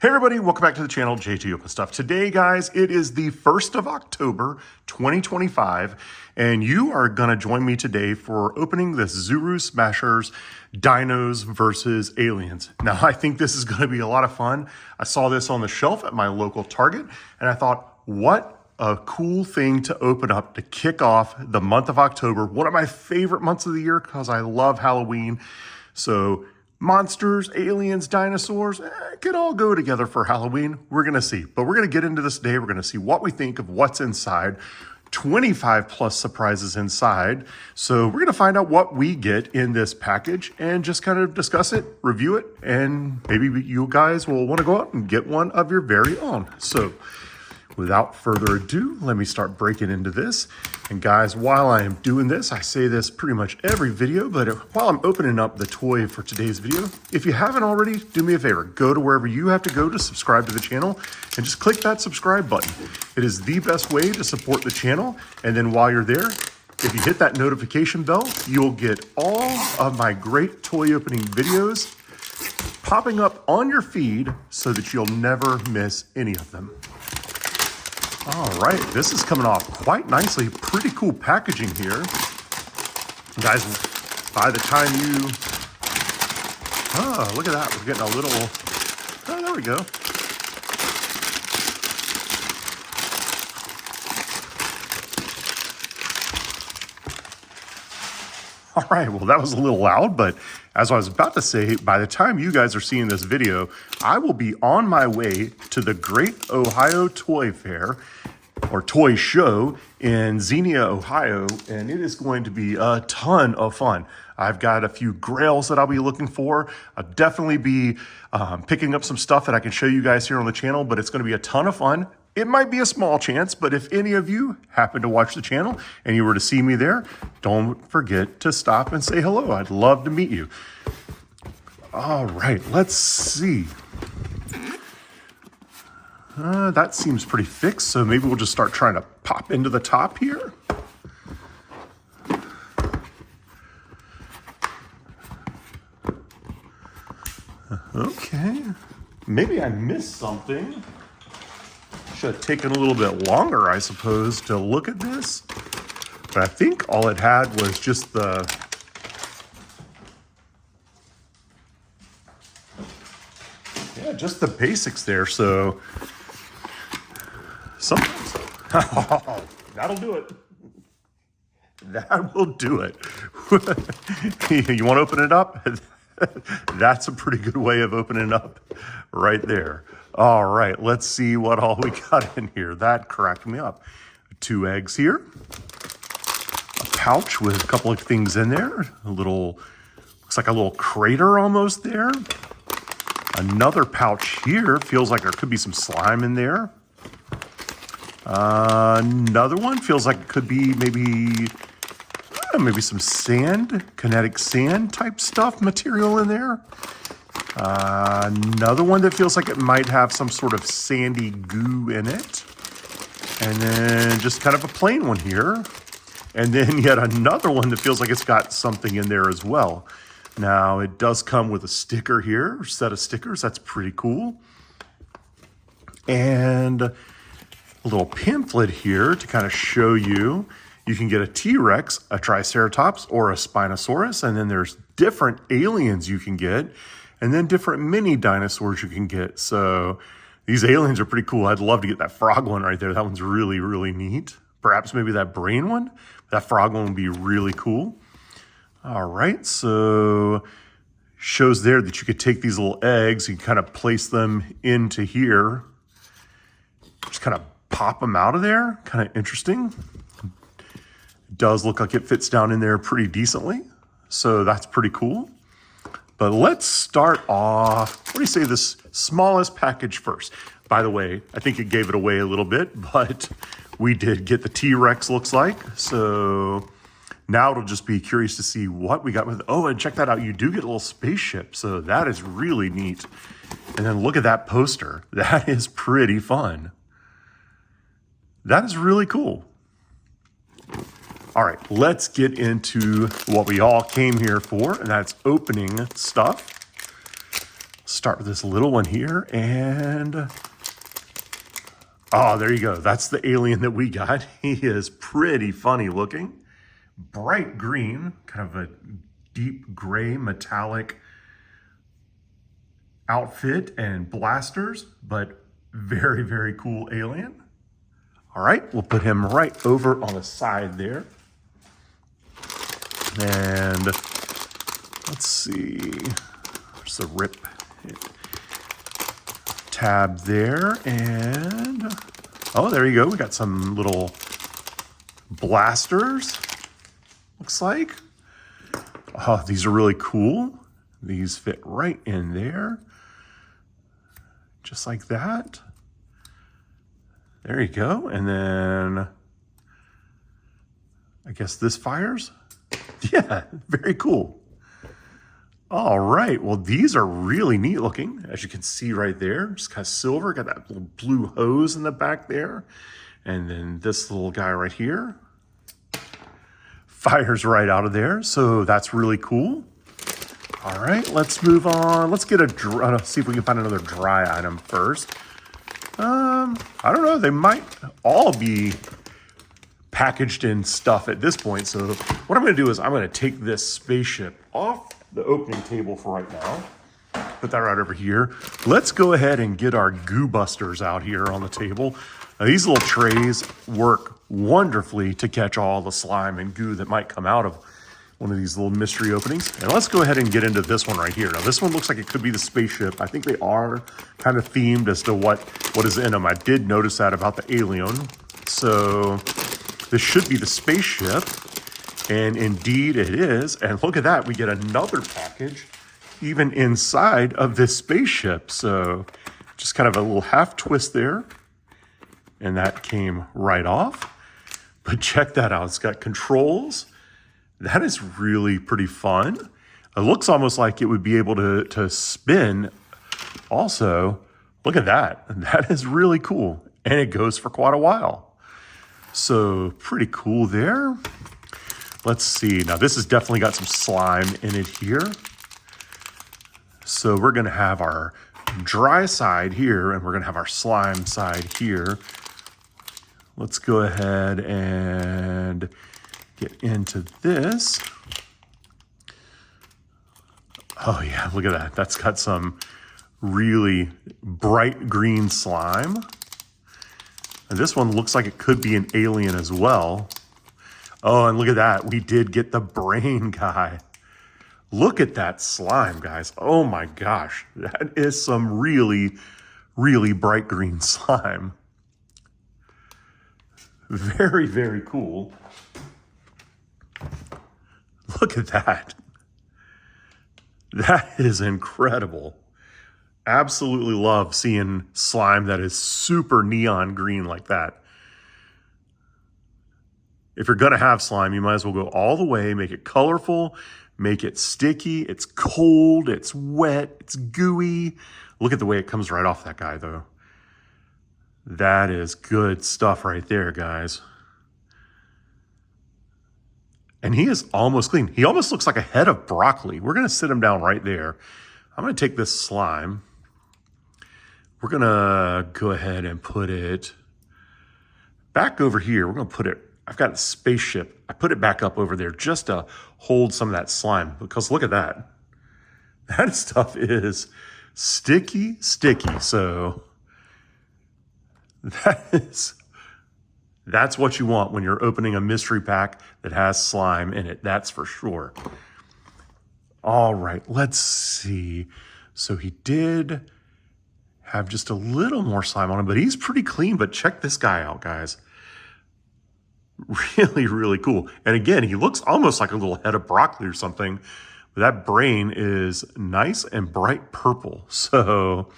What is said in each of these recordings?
Hey everybody, welcome back to the channel, JT Open Stuff. Today, guys, it is the 1st of October, 2025, and you are gonna join me today for opening this Zuru Smashers Dinos versus Aliens. Now, I think this is gonna be a lot of fun. I saw this on the shelf at my local Target, and I thought, what a cool thing to open up to kick off the month of October, one of my favorite months of the year because I love Halloween. So monsters, aliens, dinosaurs, could all go together for Halloween. We're going to see. But we're going to get into this today. We're going to see what we think of what's inside. 25 plus surprises inside. So we're going to find out what we get in this package and just kind of discuss it, review it, and maybe you guys will want to go out and get one of your very own. So without further ado, let me start breaking into this. And guys, while I am doing this, I say this pretty much every video, but while I'm opening up the toy for today's video, if you haven't already, do me a favor, go to wherever you have to go to subscribe to the channel and just click that subscribe button. It is the best way to support the channel. And then while you're there, if you hit that notification bell, you'll get all of my great toy opening videos popping up on your feed so that you'll never miss any of them. All right, this is coming off quite nicely. Pretty cool packaging here. Guys, by the time you... Oh, look at that. We're getting a little... Oh, there we go. All right, well, that was a little loud, but as I was about to say, by the time you guys are seeing this video, I will be on my way to the Great Ohio Toy Fair, or Toy Show in Xenia, Ohio, and it is going to be a ton of fun. I've got a few grails that I'll be looking for. I'll definitely be picking up some stuff that I can show you guys here on the channel, but it's going to be a ton of fun. It might be a small chance, but if any of you happen to watch the channel and you were to see me there, don't forget to stop and say hello. I'd love to meet you. All right, let's see. That seems pretty fixed, so maybe we'll just start trying to pop into the top here. Okay, maybe I missed something. Should have taken a little bit longer, I suppose, to look at this. But I think all it had was just the... Yeah, just the basics there, so... Sometimes... Oh, that'll do it. That will do it. You want to open it up? That's a pretty good way of opening it up right there. All right, let's see what all we got in here. That cracked me up. 2 eggs here. A pouch with a couple of things in there. A little, looks like a little crater almost there. Another pouch here. Feels like there could be some slime in there. Another one feels like it could be maybe some sand, kinetic sand type stuff material in there. Another one that feels like it might have some sort of sandy goo in it. And then just kind of a plain one here. And then yet another one that feels like it's got something in there as well. Now, it does come with a sticker here, a set of stickers. That's pretty cool. And a little pamphlet here to kind of show you. You can get a T-Rex, a Triceratops, or a Spinosaurus. And then there's different aliens you can get. And then different mini dinosaurs you can get. So these aliens are pretty cool. I'd love to get that frog one right there. That one's really, really neat. Perhaps maybe that brain one. That frog one would be really cool. All right, so shows there that you could take these little eggs, you can kind of place them into here. Just kind of pop them out of there. Kind of interesting. It does look like it fits down in there pretty decently. So that's pretty cool. But let's start off, what do you say, this smallest package first? By the way, I think it gave it away a little bit, but we did get the T-Rex, looks like. So now it'll just be curious to see what we got with, oh, and check that out. You do get a little spaceship. So that is really neat. And then look at that poster. That is pretty fun. That is really cool. All right, let's get into what we all came here for, and that's opening stuff. Start with this little one here, and oh, there you go. That's the alien that we got. He is pretty funny looking. Bright green, kind of a deep gray metallic outfit and blasters, but very, very cool alien. All right, we'll put him right over on the side there. And let's see, there's the rip tab there, and oh, there you go. We got some little blasters, looks like. Oh, these are really cool. These fit right in there, just like that. There you go. And then I guess this fires. Yeah, very cool. All right, well, these are really neat looking, as you can see right there. Just kind of silver, got that little blue hose in the back there. And then this little guy right here fires right out of there, so that's really cool. All right, let's move on. Let's get see if we can find another dry item first. I don't know, they might all be packaged in stuff at this point. So what I'm gonna do is I'm gonna take this spaceship off the opening table for right now. Put that right over here. Let's go ahead and get our goo busters out here on the table. Now, these little trays work wonderfully to catch all the slime and goo that might come out of one of these little mystery openings. And let's go ahead and get into this one right here. Now, this one looks like it could be the spaceship. I think they are kind of themed as to what is in them. I did notice that about the alien. So this should be the spaceship. And indeed it is. And look at that, we get another package even inside of this spaceship. So just kind of a little half twist there. And that came right off. But check that out, it's got controls. That is really pretty fun. It looks almost like it would be able to spin also. Look at that, that is really cool. And it goes for quite a while. So pretty cool there. Let's see, now this has definitely got some slime in it here. So we're gonna have our dry side here and we're gonna have our slime side here. Let's go ahead and get into this. Oh yeah, look at that. That's got some really bright green slime. And this one looks like it could be an alien as well. Oh, and look at that. We did get the brain guy. Look at that slime, guys. Oh my gosh. That is some really, really bright green slime. Very, very cool. Look at that. That is incredible. Absolutely love seeing slime that is super neon green like that. If you're gonna have slime, you might as well go all the way, make it colorful, make it sticky, it's cold, it's wet, it's gooey. Look at the way it comes right off that guy though. That is good stuff right there, guys. And he is almost clean. He almost looks like a head of broccoli. We're gonna sit him down right there. I'm gonna take this slime. We're gonna go ahead and put it back over here. We're gonna put it, I've got a spaceship. I put it back up over there just to hold some of that slime because look at that. That stuff is sticky, sticky. So that's what you want when you're opening a mystery pack that has slime in it. That's for sure. All right, let's see. So he did have just a little more slime on him, but he's pretty clean. But check this guy out, guys. Really, really cool. And again, he looks almost like a little head of broccoli or something. But that brain is nice and bright purple. So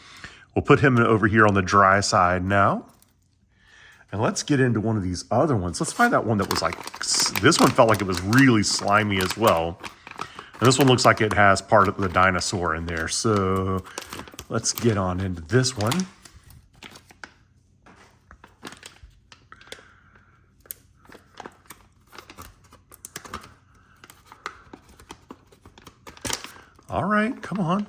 we'll put him over here on the dry side now. And let's get into one of these other ones. Let's find out one that was like, this one felt like it was really slimy as well. And this one looks like it has part of the dinosaur in there. So let's get on into this one. All right, come on.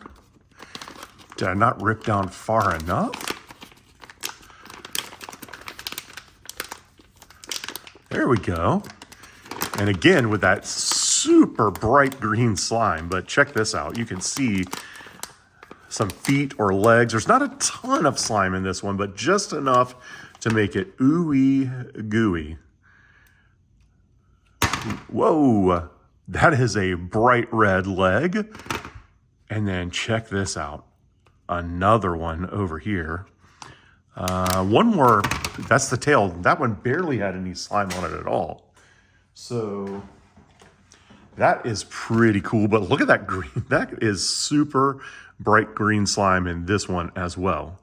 Did I not rip down far enough? There we go. And again, with that super bright green slime, but check this out. You can see some feet or legs. There's not a ton of slime in this one, but just enough to make it ooey gooey. Whoa, that is a bright red leg. And then check this out. Another one over here. One more, that's the tail. That one barely had any slime on it at all. So that is pretty cool, but look at that green. That is super bright green slime in this one as well.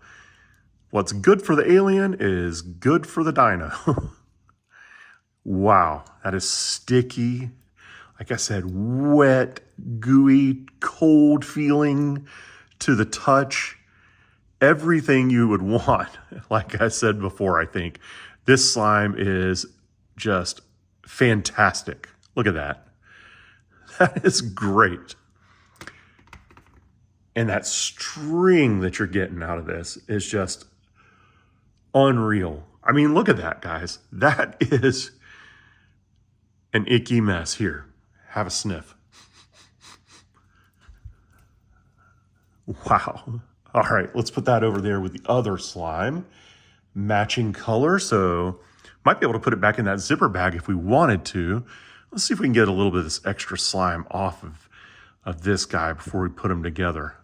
What's good for the alien is good for the dino. Wow, that is sticky. Like I said, wet, gooey, cold feeling to the touch. Everything you would want. Like I said before, I think this slime is just fantastic. Look at that. That is great. And that string that you're getting out of this is just unreal. I mean, look at that, guys. That is an icky mess. Here, have a sniff. Wow. All right, let's put that over there with the other slime. Matching color, so might be able to put it back in that zipper bag if we wanted to. Let's see if we can get a little bit of this extra slime off of this guy before we put them together.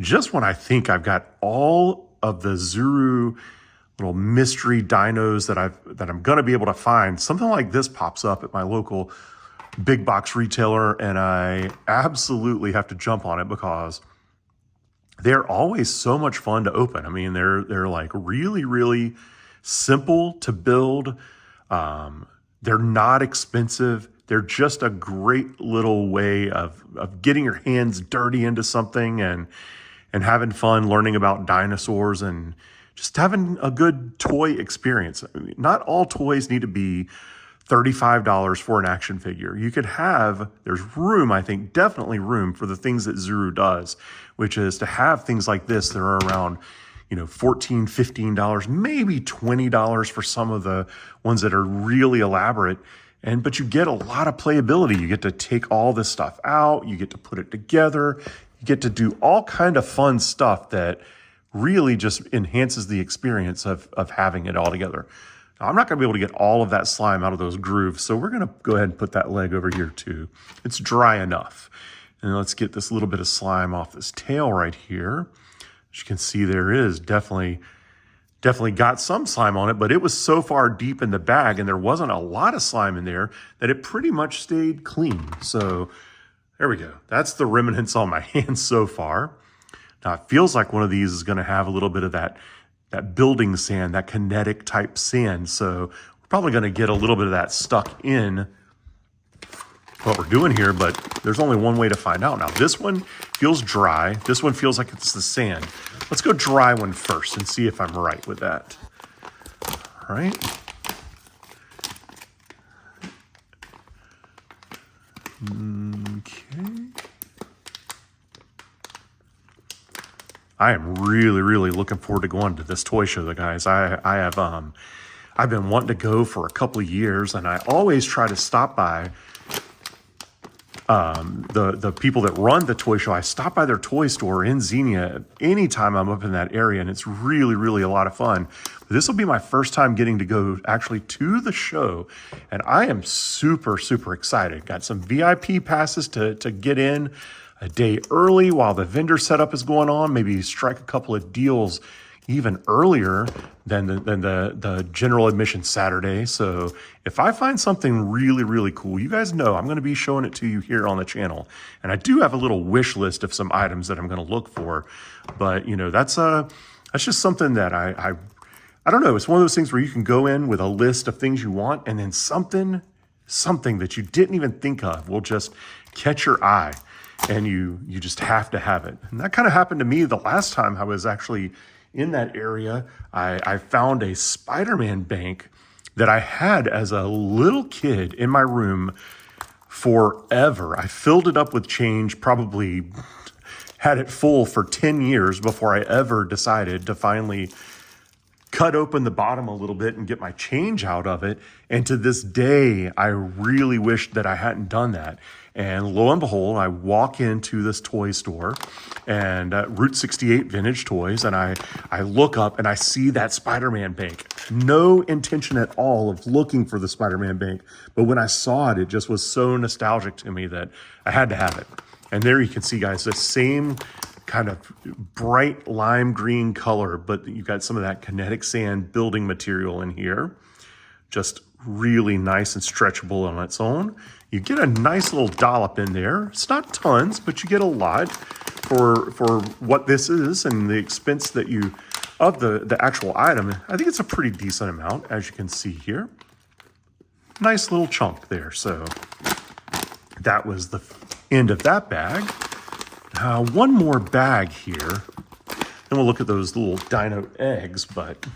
Just when I think I've got all of the Zuru little mystery dinos that I'm gonna be able to find, something like this pops up at my local big box retailer, and I absolutely have to jump on it because they're always so much fun to open. I mean, they're like really, really simple to build. They're not expensive. They're just a great little way of getting your hands dirty into something and having fun learning about dinosaurs and just having a good toy experience. I mean, not all toys need to be $35 for an action figure. You could have, there's room, I think, definitely room for the things that Zuru does, which is to have things like this that are around, $14, $15, maybe $20 for some of the ones that are really elaborate. But you get a lot of playability. You get to take all this stuff out, you get to put it together, you get to do all kind of fun stuff that really just enhances the experience of having it all together. Now, I'm not going to be able to get all of that slime out of those grooves, so we're going to go ahead and put that leg over here too. It's dry enough. And let's get this little bit of slime off this tail right here. As you can see, there is definitely got some slime on it, but it was so far deep in the bag and there wasn't a lot of slime in there that it pretty much stayed clean. So there we go. That's the remnants on my hands so far. Now it feels like one of these is going to have a little bit of that building sand, that kinetic type sand. So we're probably going to get a little bit of that stuck in what we're doing here, but there's only one way to find out. Now this one feels dry. This one feels like it's the sand. Let's go dry one first and see if I'm right with that. All right. Okay. I am really, really looking forward to going to this toy show, guys. I've been wanting to go for a couple of years, and I always try to stop by the people that run the toy show. I stop by their toy store in Xenia anytime I'm up in that area, and it's really, really a lot of fun. This will be my first time getting to go actually to the show, and I am super, super excited. Got some VIP passes to get in a day early while the vendor setup is going on, maybe strike a couple of deals even earlier than the general admission Saturday. So if I find something really, really cool, you guys know I'm going to be showing it to you here on the channel. And I do have a little wish list of some items that I'm going to look for. But, that's just something that I don't know. It's one of those things where you can go in with a list of things you want, and then something that you didn't even think of will just catch your eye. And you just have to have it. And that kind of happened to me the last time I was actually in that area. I found a Spider-Man bank that I had as a little kid in my room forever. I filled it up with change probably had it full for 10 years before I ever decided to finally cut open the bottom a little bit and get my change out of it. And to this day, I really wish that I hadn't done that. And lo and behold, I walk into this toy store and Route 68 Vintage Toys, and I look up and I see that Spider-Man bank. No intention at all of looking for the Spider-Man bank, but when I saw it, it just was so nostalgic to me that I had to have it. And there you can see, guys, the same kind of bright lime green color, but you got some of that kinetic sand building material in here. Just really nice and stretchable on its own. You get a nice little dollop in there. It's not tons, but you get a lot for what this is and the expense that you of the actual item. I think it's a pretty decent amount, as you can see here. Nice little chunk there. So that was the end of that bag. One more bag here. Then we'll look at those little dino eggs, but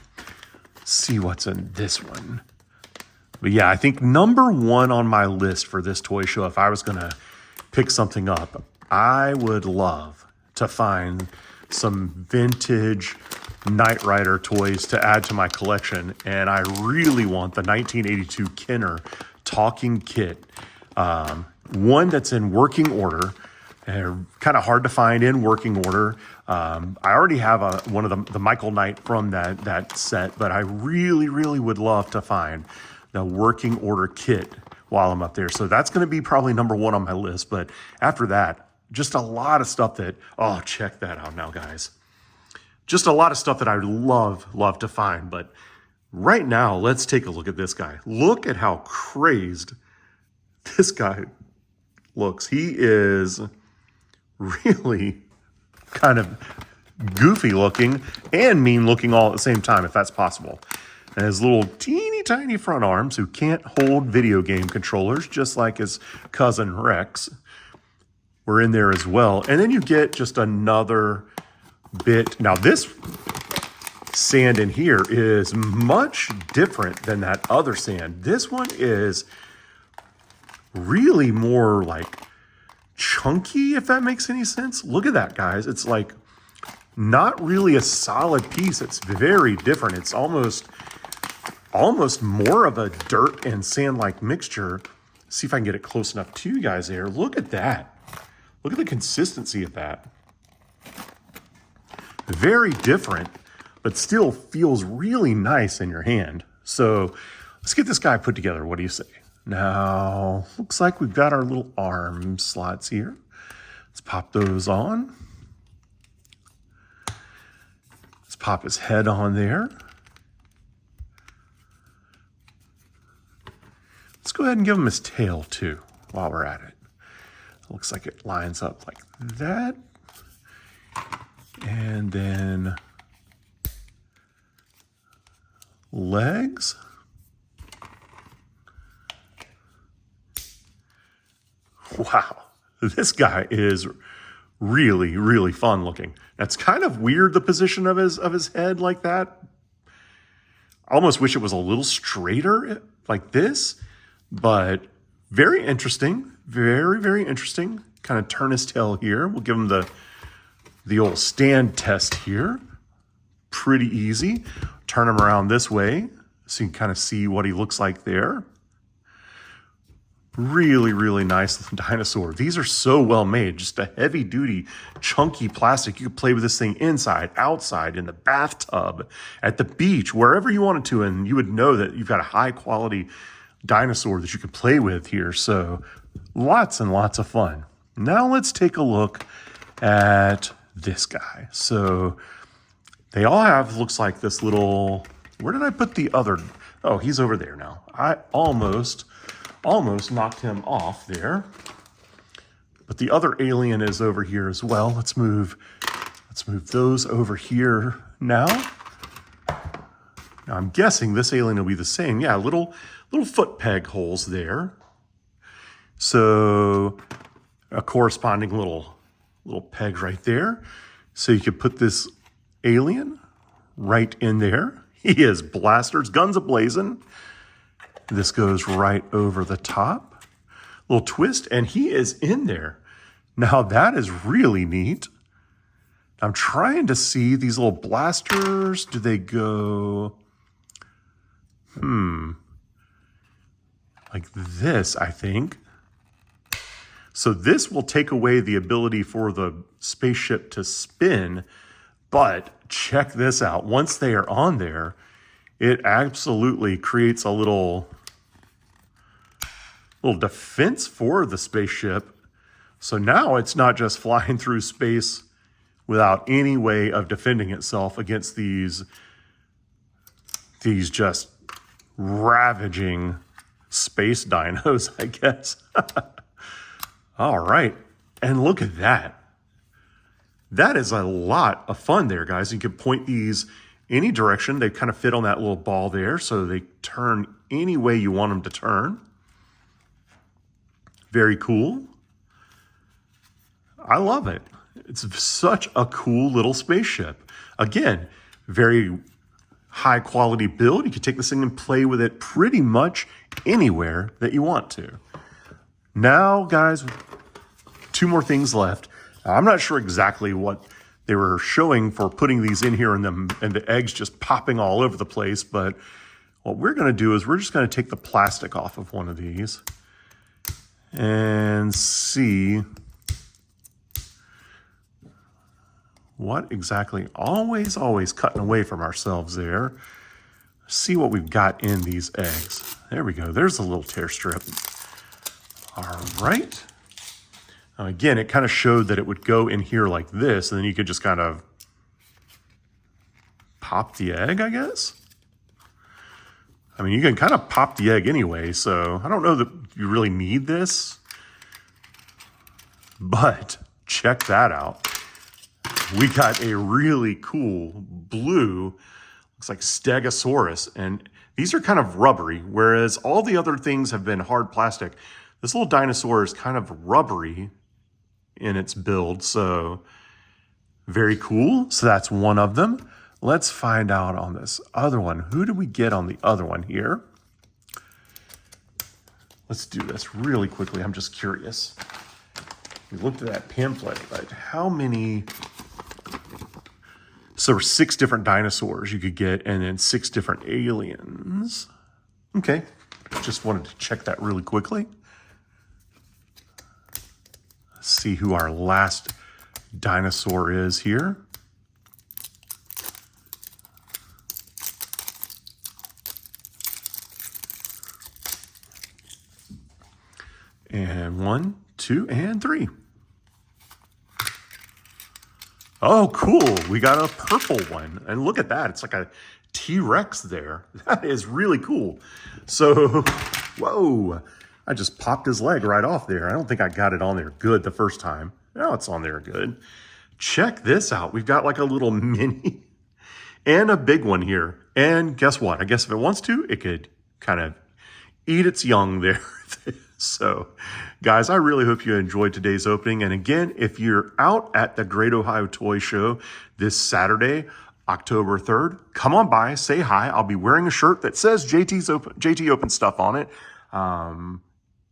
see what's in this one. But yeah, I think number one on my list for this toy show, if I was going to pick something up, I would love to find some vintage Knight Rider toys to add to my collection. And I really want the 1982 Kenner talking kit. One that's in working order. And kind of hard to find in working order. I already have one of the Michael Knight from that set, but I really, really would love to find the working order kit while I'm up there. So that's going to be probably number one on my list. But after that, just a lot of stuff that, oh, check that out now, guys. Just a lot of stuff that I would love to find. But right now, let's take a look at this guy. Look at how crazed this guy looks. He is really kind of goofy looking and mean looking all at the same time, if that's possible. And his little teeny tiny front arms, who can't hold video game controllers, just like his cousin Rex, were in there as well. And then you get just another bit. Now this sand in here is much different than that other sand. This one is really more like chunky, if that makes any sense. Look at that, guys. It's like not really a solid piece. It's very different. It's almost more of a dirt and sand-like mixture. See if I can get it close enough to you guys there. Look at that. Look at the consistency of that. Very different, but still feels really nice in your hand. So let's get this guy put together. What do you say? Now, looks like we've got our little arm slots here. Let's pop those on. Let's pop his head on there. Let's go ahead and give him his tail too while we're at it. Looks like it lines up like that. And then legs. Wow, this guy is really, really fun looking. That's kind of weird, the position of his head like that. I almost wish it was a little straighter like this, but very interesting. Very, very interesting. Kind of turn his tail here. We'll give him the old stand test here. Pretty easy. Turn him around this way so you can kind of see what he looks like there. Really, really nice dinosaur. These are so well made. Just a heavy duty, chunky plastic. You could play with this thing inside, outside, in the bathtub, at the beach, wherever you wanted to. And you would know that you've got a high quality dinosaur that you could play with here. So lots and lots of fun. Now let's take a look at this guy. So they all have, looks like this little, where did I put the other? Oh, he's over there now. I almost knocked him off there. But the other alien is over here as well. Let's move those over here now. Now I'm guessing this alien will be the same. Yeah, little foot peg holes there. So a corresponding little peg right there. So you could put this alien right in there. He is blasters, guns a-blazing. This goes right over the top. Little twist, and he is in there. Now that is really neat. I'm trying to see these little blasters. Do they go, like this, I think. So this will take away the ability for the spaceship to spin, but check this out. Once they are on there, it absolutely creates a little defense for the spaceship. So now it's not just flying through space without any way of defending itself against these just ravaging space dinos, I guess. All right, and look at that. That is a lot of fun there, guys. You can point these any direction. They kind of fit on that little ball there, so they turn any way you want them to turn. Very cool. I love it. It's such a cool little spaceship. Again, very high quality build. You can take this thing and play with it pretty much anywhere that you want to. Now, guys, 2 more things left. I'm not sure exactly what they were showing for putting these in here and the eggs just popping all over the place, but what we're going to do is we're just going to take the plastic off of one of these and see what exactly, always cutting away from ourselves there. See what we've got in these eggs. There we go. There's a little tear strip. All right. Now again, it kind of showed that it would go in here like this, and then you could just kind of pop the egg, I guess. I mean, you can kind of pop the egg anyway, so I don't know that you really need this, but check that out. We got a really cool blue, looks like Stegosaurus, and these are kind of rubbery, whereas all the other things have been hard plastic. This little dinosaur is kind of rubbery in its build, so very cool. So that's one of them. Let's find out on this other one. Who did we get on the other one here? Let's do this really quickly. I'm just curious. We looked at that pamphlet, but how many? So there were 6 different dinosaurs you could get, and then 6 different aliens. Okay, just wanted to check that really quickly. Let's see who our last dinosaur is here. And 1, 2, and 3. Oh, cool. We got a purple one. And look at that. It's like a T-Rex there. That is really cool. So, whoa. I just popped his leg right off there. I don't think I got it on there good the first time. Now it's on there good. Check this out. We've got like a little mini and a big one here. And guess what? I guess if it wants to, it could kind of eat its young there. So, guys, I really hope you enjoyed today's opening. And again, if you're out at the Great Ohio Toy Show this Saturday, October 3rd, come on by, say hi. I'll be wearing a shirt that says JT Open Stuff on it.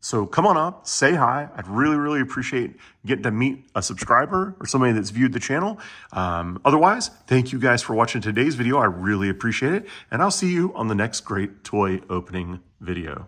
So come on up, say hi. I'd really appreciate getting to meet a subscriber or somebody that's viewed the channel. Otherwise, thank you guys for watching today's video. I really appreciate it. And I'll see you on the next great toy opening video.